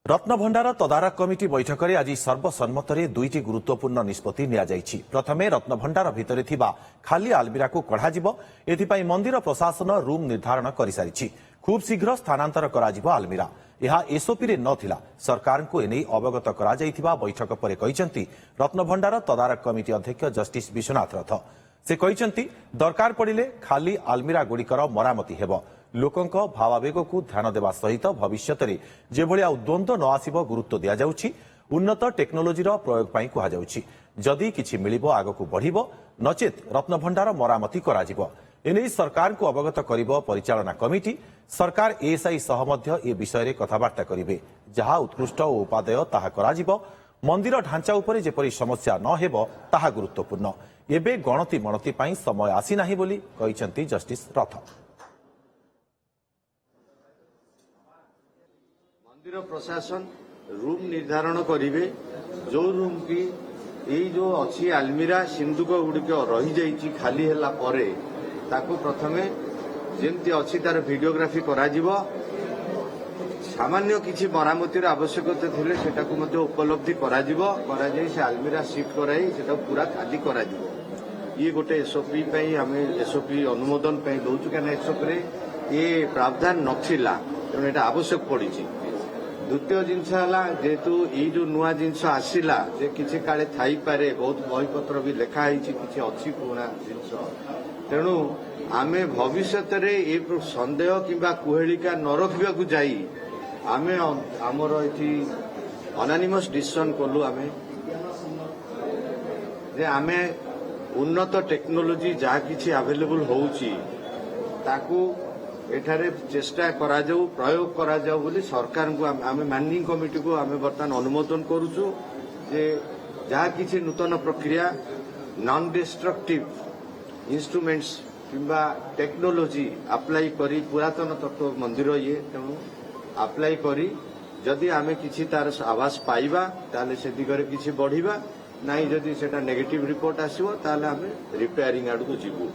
Ratnabhandar तदारक committee बैठक में आज सर्वसम्मत दुईटी गुरुत्वपूर्ण निष्पत्ति नियाଯାଇଛି। प्रथमे रत्नभंडार भितर थिबा खाली आलमिरा को कढ़ाजिब। एथिपाई मंदिर प्रशासन रूम निर्धारण कर खूब शीघ्र स्थानांतर कराजिब आलमिरा। यह एसओपी रे नथिला। सरकार को एने अवगत करा जाइथिबा बैठक पर कहिसंती रत्नभंडार तदारक कमिटी अध्यक्ष जस्टिस विश्वनाथ रथ। से कहिसंती दरकार पड़िले खाली आलमिरा गुड़िकर मरामती हेब। लोकंक भावावेग को ध्यान देवा सहित भविष्य में जेभली आउ द्वंद्व न आसिब गुरुत्व दिया जाउछि। उन्नत टेक्नोलोजीर प्रयोग पई कुहा जाउछि। जदि किछि मिलिबो आगकु बढ़िबो, नचेत रत्नभंडार मरामती कराजिबो। एने सरकार को अवगत करिबो परिचालना कमिटी। सरकार एएसआई सह मध्य ए विषय रे कथाबार्ता करिवे। जहा उत्कृष्ट ओ उपादेय ताहा कराजिबो। मंदिर ढांचा उपरे जेपरि समस्या न हेबो ताहा गुरुत्वपूर्ण। एबे गणति मणति पई समय आसी नाही बोली कहिसंती जस्टिस रथ। मंदिर प्रशासन रूम निर्धारण करिवे। जो रूम की यही जो अच्छी आलमिरा सिंधुक गुड़िक रही जाइछि खाली हैला परे ताकू प्रथमे जेमती अच्छी तार वीडियोग्राफी कराजिबो। सामान्य किछि मरामतिर आवश्यकता थिले सेटाकू मध्ये उपलब्धि कराजिबो। कराଯାई से आलमिरा शिफ्ट कराई सेटा पूरा खाली कराजिबो। ये गोटे एसओपी पई हमें एसओपी अनुमोदन पई दउछु काना एसओपी रे ये प्रावधान नथिला तेणु एटा आवश्यक पड़िछि। द्वितीय जिनस जेहेतु ये जो नुआ जिनस आसला जे किसी काले थाई पारे बहुत बहीपत्र भी लिखाई किसी अच्छी पुराना जिनस तेणु आमे भविष्य ये संदेह किंबा कुहेलिका न रखा जाई आमे आमर ये अनानिमस डिसीजन कलु आमे जे आमे उन्नत टेक्नोलोजी जहाँ किसी अवेलेबल होउची ताकू एठारे चेष्टा करा जाऊ प्रयोग करा जाऊ बोली सरकार को आमे मैनेजिंग कमिटी को आमे बर्तमान अनुमोदन करूछु जे जहाँ किसी नूतन प्रक्रिया नॉन डिस्ट्रक्टिव इंस्ट्रूमेंट्स किंबा टेक्नोलोजी अप्लाई करी पुरातन तत्व मंदिर ये तेणु अप्लाई करी जदि आमे किसी तार आवास पाइबा ताले से दिगरे किसी बढ़िबा नाही जदि सेटा नेगेटिव रिपोर्ट आसीबो ताले आमे रिपेयरिंग आडू को जीवु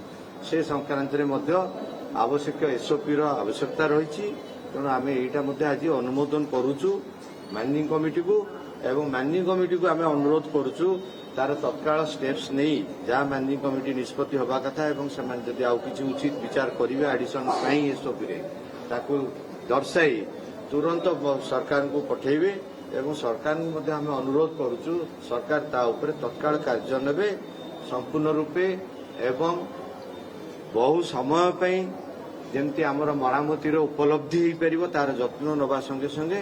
से संक्रांत रे मध्य आवश्यक एसओपी आवश्यकता रही तेणु आम यहाँ आज अनुमोदन करुचु मैनेजिंग कमिटी को एवं मैनेजिंग कमिटी को आम अनुरोध करुचु तार तत्काल स्टेप्स नहीं जहाँ मैनेजिंग कमिटी निष्पत्ति हवा कथा एवं जदि आउ किसी उचित विचार करेंगे एडिशन एसओपी रे ताकू दर्शाई तुरंत सरकार को पठेबे एवं सरकार आम अनुरोध करुचु सरकार ता उपरे तत्काल कार्य नेबे संपूर्ण रूपे एवं बहु समय पई जेमती आमर मरामतीर उपलब्धि हो पार तार जत्न नवा संगे संगे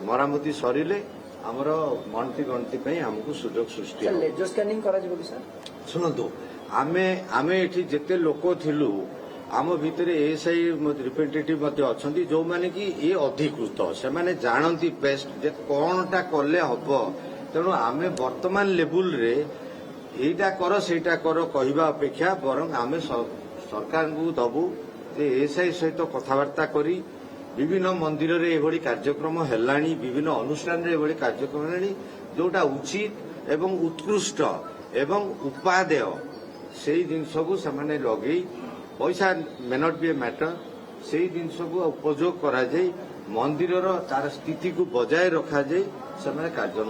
मरामती सरिले आमर गणति गणति आमको सुजोग सृष्टि शुणु आमे एठी जेते लोक थिलु आम भितर एएसआई रिप्रेजेंटेटिव अच्छा जो माने कि ये अधिकृत से माने जानती बेस्ट जे कौनटा कले हम तेणु आमे वर्तमान लेवल रे एटा कर सेटा कर कहवा अपेक्षा बरं आमे सरकार को दबु जे एएसआई सहित कथबार्ता करी विभिन्न मंदिर रे एभली कार्यक्रम हेलानी विभिन्न अनुष्ठान रे एभली कार्यक्रम हेलानी जोटा उचित एवं उत्कृष्ट एवं उपादेय सेही जिनस को सेमाने लगे पैसा may not be a matter सेही जिनस को उपयोग करा जाय मंदिर तार स्थिति को बजाय रखा जाय सेमाने कार्य